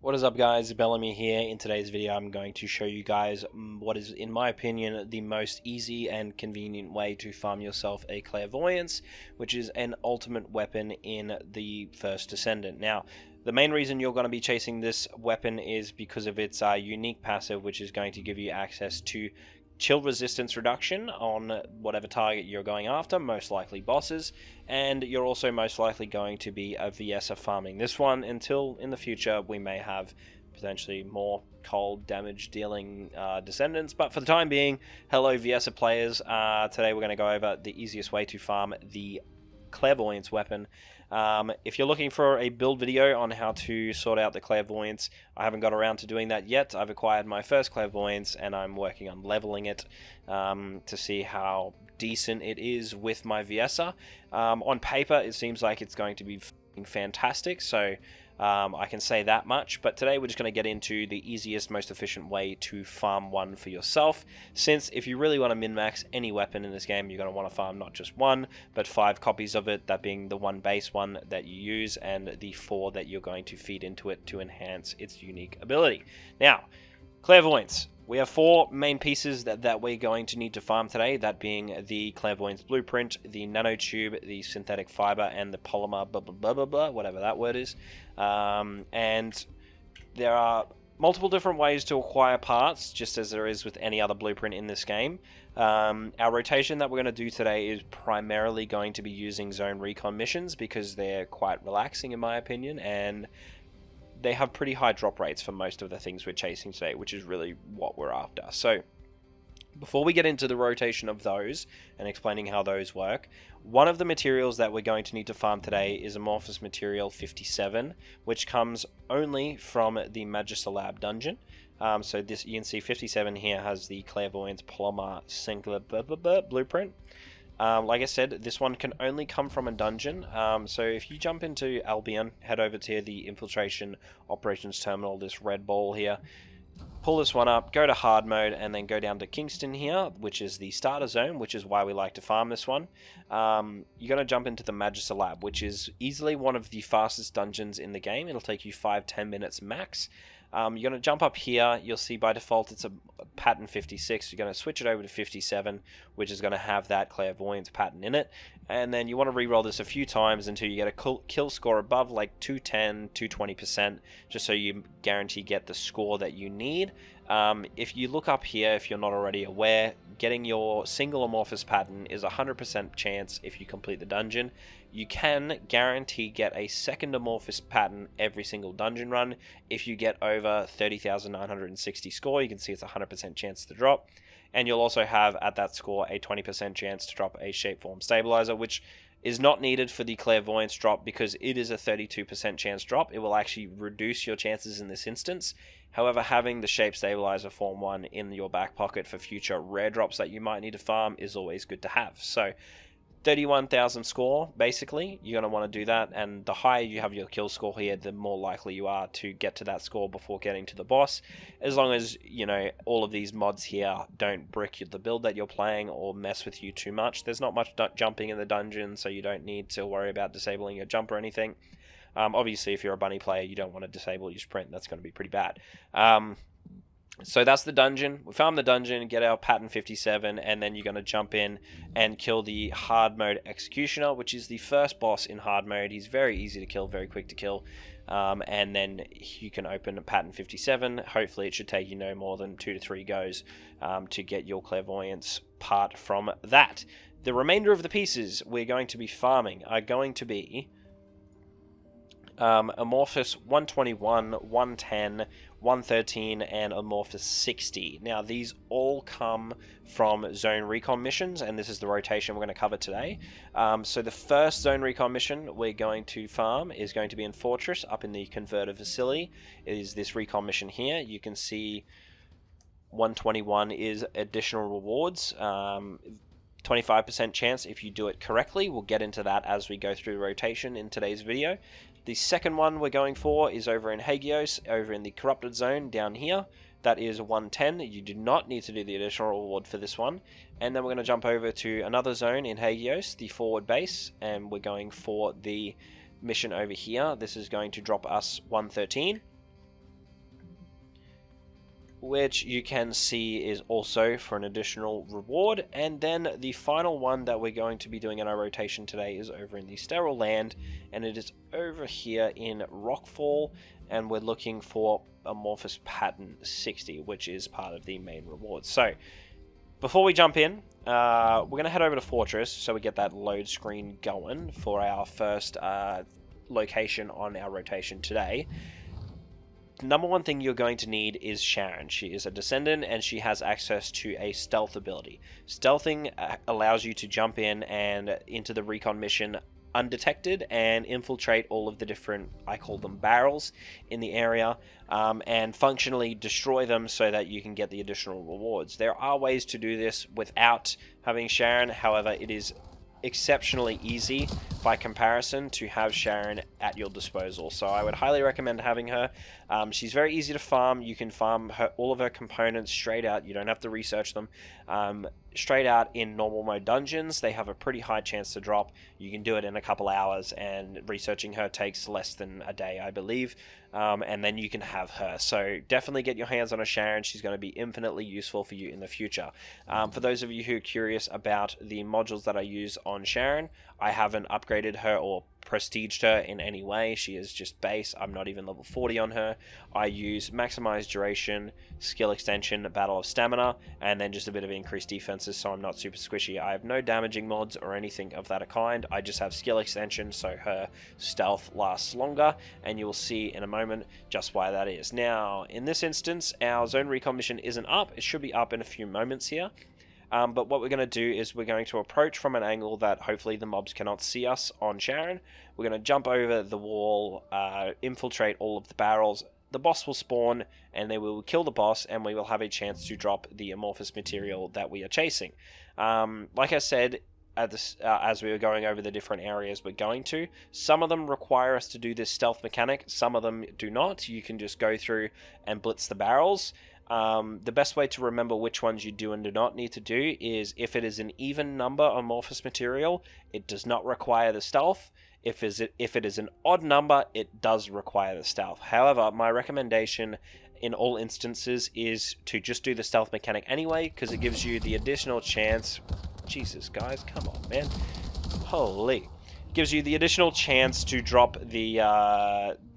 What is up, guys? Bellamy here. In today's video I'm going to show you guys what is, in my opinion, the most easy and convenient way to farm yourself a clairvoyance, which is an ultimate weapon in the First Descendant. Now, the main reason you're going to be chasing this weapon is because of its unique passive, which is going to give you access to chill resistance reduction on whatever target you're going after, most likely bosses, and you're also most likely going to be a Viessa farming this one until in the future we may have potentially more cold damage dealing descendants. But for the time being, hello Viessa players. Today we're going to go over the easiest way to farm the clairvoyance weapon. If you're looking for a build video on how to sort out the clairvoyance, I haven't got around to doing that yet. I've acquired my first clairvoyance and I'm working on leveling it to see how decent it is with my Viessa. On paper it seems like it's going to be fantastic, so I can say that much, but today we're just going to get into the easiest, most efficient way to farm one for yourself, since if you really want to min-max any weapon in this game, you're going to want to farm not just one, but 5 copies of it, that being the one base one that you use, and the 4 that you're going to feed into it to enhance its unique ability. Now, clairvoyance. We have 4 main pieces that we're going to need to farm today, that being the clairvoyance blueprint, the nanotube, the synthetic fiber, and the polymer blah blah blah blah blah, whatever that word is. And there are multiple different ways to acquire parts, just as there is with any other blueprint in this game. Our rotation that we're going to do today is primarily going to be using zone recon missions, because they're quite relaxing in my opinion, and they have pretty high drop rates for most of the things we're chasing today, which is really what we're after. So before we get into the rotation of those and explaining how those work, one of the materials that we're going to need to farm today is Amorphous Material 57, which comes only from the Magister Lab dungeon. So this, you can see 57 here has the Clairvoyance Polymer Singular blueprint. Like I said, this one can only come from a dungeon, so if you jump into Albion, head over to the Infiltration Operations Terminal, this red ball here, pull this one up, go to hard mode, and then go down to Kingston here, which is the starter zone, which is why we like to farm this one. You're going to jump into the Magister Lab, which is easily one of the fastest dungeons in the game. It'll take you 5-10 minutes max. You're going to jump up here. You'll see by default it's a pattern 56. You're going to switch it over to 57, which is going to have that clairvoyance pattern in it. And then you want to re-roll this a few times until you get a kill score above like 210, 220%, just so you guarantee get the score that you need. If you look up here, if you're not already aware, getting your single amorphous pattern is a 100% chance if you complete the dungeon. You can guarantee get a second amorphous pattern every single dungeon run if you get over 30,960 score. You can see it's a 100% chance to drop. And you'll also have at that score a 20% chance to drop a shapeform stabilizer, which is not needed for the clairvoyance drop because it is a 32% chance drop. It will actually reduce your chances in this instance. However, having the shape stabilizer form 1 in your back pocket for future rare drops that you might need to farm is always good to have. So 31,000 score, basically, you're going to want to do that, and the higher you have your kill score here, the more likely you are to get to that score before getting to the boss, as long as, you know, all of these mods here don't brick the build that you're playing or mess with you too much. There's not much jumping in the dungeon, so you don't need to worry about disabling your jump or anything. Obviously, if you're a bunny player, you don't want to disable your sprint. That's going to be pretty bad. So that's the dungeon. We farm the dungeon, get our pattern 57, and then you're going to jump in and kill the hard mode executioner, which is the first boss in hard mode. He's very easy to kill, very quick to kill, and then you can open pattern 57. Hopefully it should take you no more than 2 to 3 goes to get your clairvoyance part from that. The remainder of the pieces we're going to be farming are going to be Amorphous 121, 110, 113, and Amorphous 60. Now, these all come from zone recon missions, and this is the rotation we're going to cover today. So the first zone recon mission we're going to farm is going to be in Fortress, up in the converter facility. It is this recon mission here. You can see 121 is additional rewards. 25% chance if you do it correctly. We'll get into that as we go through the rotation in today's video. The second one we're going for is over in Hagios, over in the corrupted zone down here. That is 110. You do not need to do the additional reward for this one. And then we're going to jump over to another zone in Hagios, the forward base, and we're going for the mission over here. This is going to drop us 113. which you can see is also for an additional reward. And then the final one that we're going to be doing in our rotation today is over in the Sterile Land, and it is over here in Rockfall, and we're looking for Amorphous Pattern 60, which is part of the main reward. So before we jump in, we're going to head over to Fortress so we get that load screen going for our first location on our rotation today. Number one thing you're going to need is Sharon. She is a descendant and she has access to a stealth ability. Stealthing allows you to jump in and into the recon mission undetected and infiltrate all of the different, I call them barrels, in the area, and functionally destroy them so that you can get the additional rewards. There are ways to do this without having Sharon, however it is exceptionally easy by comparison to have Sharon at your disposal, so I would highly recommend having her. She's very easy to farm. You can farm all of her components straight out. You don't have to research them. Straight out in normal mode dungeons, they have a pretty high chance to drop. You can do it in a couple hours, and researching her takes less than a day, I believe, and then you can have her. So definitely get your hands on a Sharon. She's going to be infinitely useful for you in the future. For those of you who are curious about the modules that I use on Sharon, I haven't upgraded her or prestiged her in any way. She is just base. I'm not even level 40 on her. I use maximized duration, skill extension, battle of stamina, and then just a bit of increased defenses, so I'm not super squishy. I have no damaging mods or anything of that kind. I just have skill extension, so her stealth lasts longer, and you will see in a moment just why that is. Now, in this instance, our zone recon mission isn't up. It should be up in a few moments here. But what we're going to do is we're going to approach from an angle that hopefully the mobs cannot see us on Sharon. We're going to jump over the wall, infiltrate all of the barrels. The boss will spawn, and then we will kill the boss, and we will have a chance to drop the amorphous material that we are chasing. Like I said, as we were going over the different areas we're going to, some of them require us to do this stealth mechanic, some of them do not. You can just go through and blitz the barrels. The best way to remember which ones you do and do not need to do is if it is an even number amorphous material, it does not require the stealth. If it is an odd number, it does require the stealth. However, my recommendation in all instances is to just do the stealth mechanic anyway, because it gives you the additional chance. Jesus, guys, come on, man. Holy. Gives you the additional chance to drop the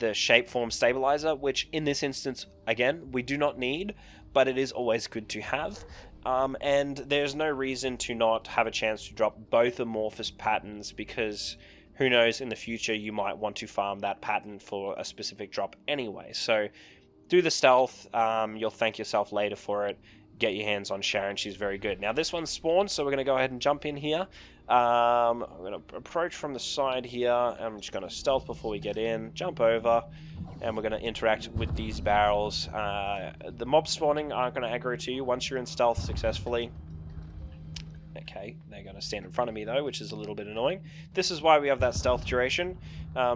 shapeform stabilizer, which in this instance, again, we do not need, but it is always good to have. And there's no reason to not have a chance to drop both amorphous patterns, because who knows, in the future you might want to farm that pattern for a specific drop anyway. So do the stealth, you'll thank yourself later for it. Get your hands on Sharon, she's very good. Now this one's spawned, so we're going to go ahead and jump in here. I'm going to approach from the side here. I'm just going to stealth before we get in, jump over, and we're going to interact with these barrels. The mobs spawning aren't going to aggro to you once you're in stealth successfully. Okay, they're going to stand in front of me though, which is a little bit annoying. This is why we have that stealth duration.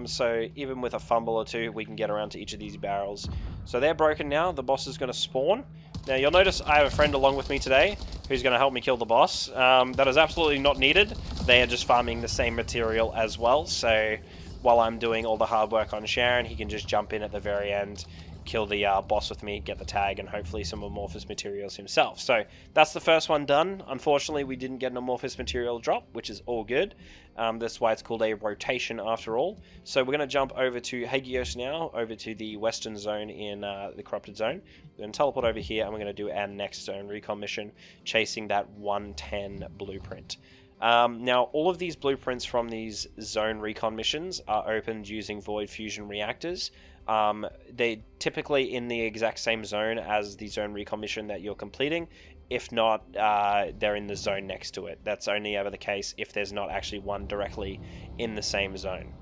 So even with a fumble or two, we can get around to each of these barrels. So they're broken now. The boss is going to spawn. Now you'll notice I have a friend along with me today who's going to help me kill the boss. That is absolutely not needed. They are just farming the same material as well. So while I'm doing all the hard work on Sharon, he can just jump in at the very end, kill the boss with me, get the tag, and hopefully some amorphous materials himself. So that's the first one done. Unfortunately, we didn't get an amorphous material drop, which is all good. That's why it's called a rotation after all. So we're going to jump over to Hagios now, over to the western zone in the corrupted zone. We're going to teleport over here, and we're going to do our next zone recon mission, chasing that 110 blueprint. Now, all of these blueprints from these zone recon missions are opened using void fusion reactors. They're typically in the exact same zone as the zone recon mission that you're completing. If not, they're in the zone next to it. That's only ever the case if there's not actually one directly in the same zone.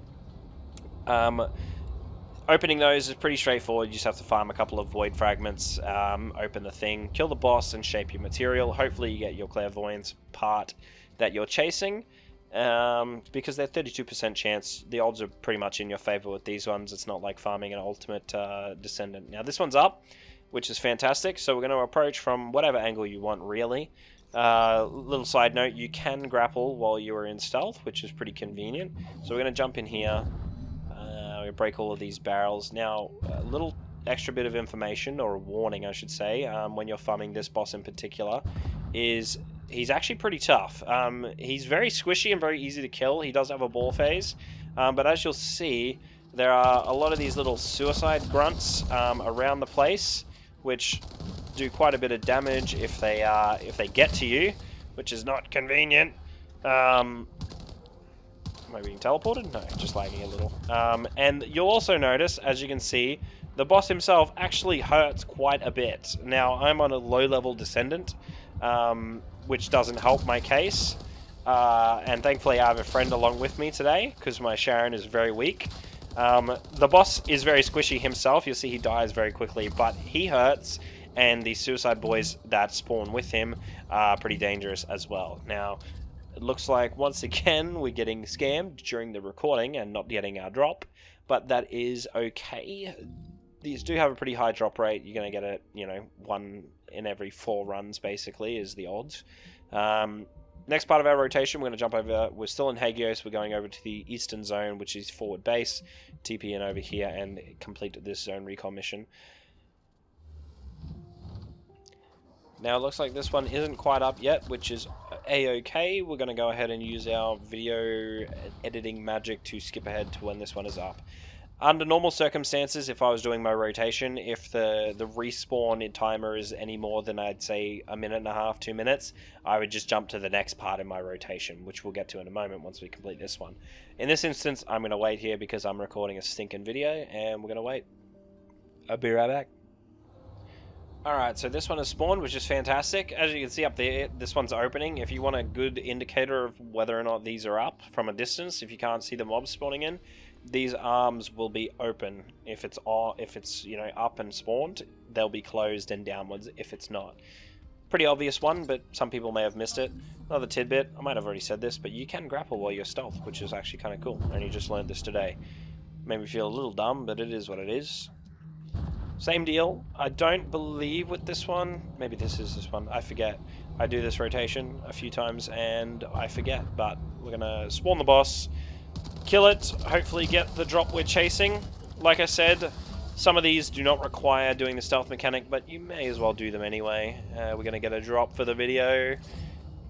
Opening those is pretty straightforward. You just have to farm a couple of void fragments, open the thing, kill the boss, and shape your material. Hopefully you get your clairvoyance part that you're chasing. Because they're 32% chance, the odds are pretty much in your favor with these ones. It's not like farming an ultimate descendant. Now this one's up, which is fantastic, so we're going to approach from whatever angle you want, really. Little side note, you can grapple while you are in stealth, which is pretty convenient. So we're going to jump in here, we break all of these barrels. Now, a little extra bit of information, or a warning I should say, when you're farming this boss in particular, is he's actually pretty tough. He's very squishy and very easy to kill. He does have a ball phase, but as you'll see, there are a lot of these little suicide grunts around the place, which do quite a bit of damage if they get to you, which is not convenient. Am I being teleported? No, just lagging a little. And you'll also notice, as you can see, the boss himself actually hurts quite a bit. Now, I'm on a low-level Descendant, which doesn't help my case. And thankfully I have a friend along with me today, because my Sharon is very weak. The boss is very squishy himself. You'll see he dies very quickly, but he hurts, and the suicide boys that spawn with him are pretty dangerous as well. Now, it looks like, once again, we're getting scammed during the recording and not getting our drop, but that is okay. These do have a pretty high drop rate. You're going to get it, you know, 1 in every 4 runs, basically, is the odds. Next part of our rotation, we're going to jump over. We're still in Hagios. We're going over to the eastern zone, which is forward base. TP in over here and complete this zone recon mission. Now, it looks like this one isn't quite up yet, which is a-okay. We're going to go ahead and use our video editing magic to skip ahead to when this one is up. Under normal circumstances, if I was doing my rotation, if the respawn in timer is any more than, I'd say, 1.5 minutes, 2 minutes, I would just jump to the next part in my rotation, which we'll get to in a moment once we complete this one. In this instance, I'm going to wait here because I'm recording a stinking video, and we're going to wait. I'll be right back. Alright, so this one is spawned, which is fantastic. As you can see up there, this one's opening. If you want a good indicator of whether or not these are up from a distance, if you can't see the mobs spawning in, these arms will be open. If it's you know, up and spawned, they'll be closed and downwards if it's not. Pretty obvious one, but some people may have missed it. Another tidbit, I might have already said this, but you can grapple while you're stealth, which is actually kind of cool. I only just learned this today. Made me feel a little dumb, but it is what it is. Same deal. I don't believe with this one. Maybe this is this one. I forget. I do this rotation a few times and I forget. But we're going to spawn the boss, kill it, hopefully get the drop we're chasing. Like I said, some of these do not require doing the stealth mechanic, but you may as well do them anyway. We're going to get a drop for the video.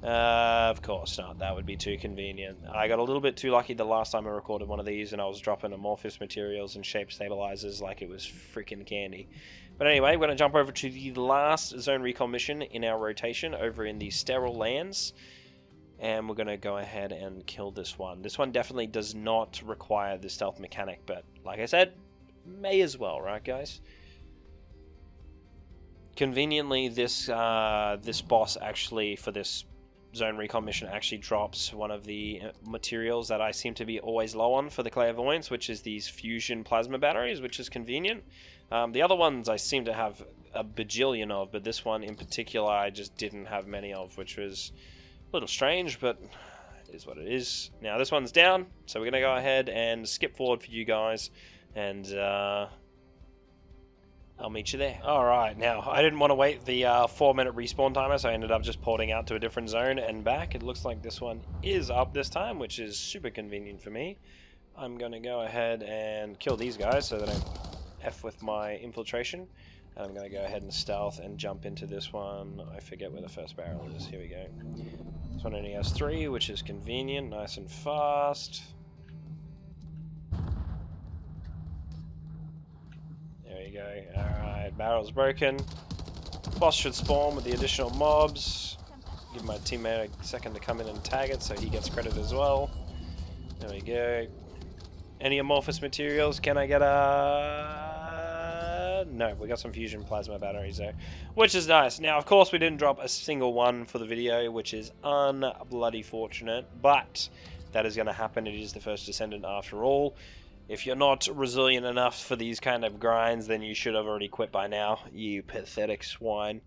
Of course not. That would be too convenient. I got a little bit too lucky the last time I recorded one of these, and I was dropping amorphous materials and shape stabilizers like it was freaking candy. But anyway, we're going to jump over to the last zone recon mission in our rotation over in the Sterile Lands. And we're going to go ahead and kill this one. This one definitely does not require the stealth mechanic, but like I said, may as well, right guys? Conveniently, this boss actually, for this zone recon mission, actually drops one of the materials that I seem to be always low on for the clairvoyance, which is these fusion plasma batteries, which is convenient. The other ones I seem to have a bajillion of, but this one in particular I just didn't have many of, which was a little strange, but it is what it is. Now this one's down, so we're going to go ahead and skip forward for you guys, and I'll meet you there. Alright, now, I didn't want to wait the 4-minute respawn timer, so I ended up just porting out to a different zone and back. It looks like this one is up this time, which is super convenient for me. I'm going to go ahead and kill these guys so that I don't F with my infiltration. And I'm going to go ahead and stealth and jump into this one. I forget where the first barrel is. Here we go. This one only has 3, which is convenient, nice and fast. There you go. Alright, barrel's broken. Boss should spawn with the additional mobs. Give my teammate a second to come in and tag it so he gets credit as well. There we go. Any amorphous materials? Can I get a... No, we got some fusion plasma batteries there, which is nice. Now, of course, we didn't drop a single one for the video, which is unbloody fortunate, but that is going to happen. It is the first Descendant after all. If you're not resilient enough for these kind of grinds, then you should have already quit by now, you pathetic swine.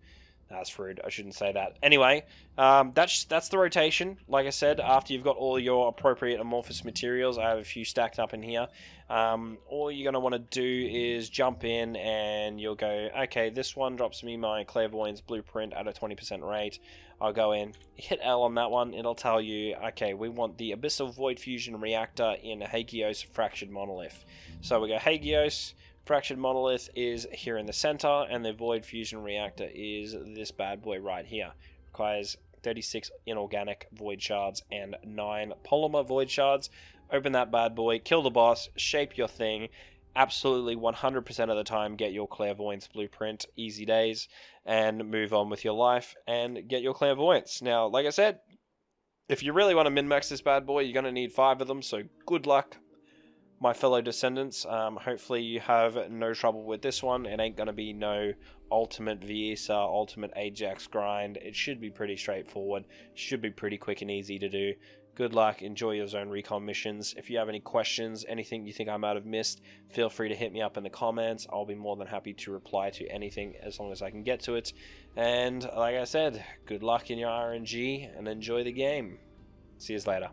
That's rude, I shouldn't say that. Anyway, that's the rotation. Like I said, after you've got all your appropriate amorphous materials, I have a few stacked up in here. All you're going to want to do is jump in and you'll go, okay, this one drops me my clairvoyance blueprint at a 20% rate. I'll go in, hit L on that one, it'll tell you, okay, we want the Abyssal Void Fusion Reactor in Hagios Fractured Monolith. So we go Hagios, Fractured Monolith is here in the center, and the Void Fusion Reactor is this bad boy right here. Requires 36 inorganic void shards and 9 polymer void shards. Open that bad boy, kill the boss, shape your thing. Absolutely 100% of the time get your clairvoyance blueprint, easy days, and move on with your life and get your clairvoyance. Now, like I said, if you really want to min-max this bad boy, you're going to need 5 of them, so good luck, my fellow descendants. Hopefully you have no trouble with this one. It ain't going to be no ultimate Viessa, ultimate Ajax grind. It should be pretty straightforward, should be pretty quick and easy to do. Good luck, enjoy your zone recon missions. If you have any questions, anything you think I might have missed, feel free to hit me up in the comments. I'll be more than happy to reply to anything as long as I can get to it. And like I said, good luck in your RNG and enjoy the game. See you later.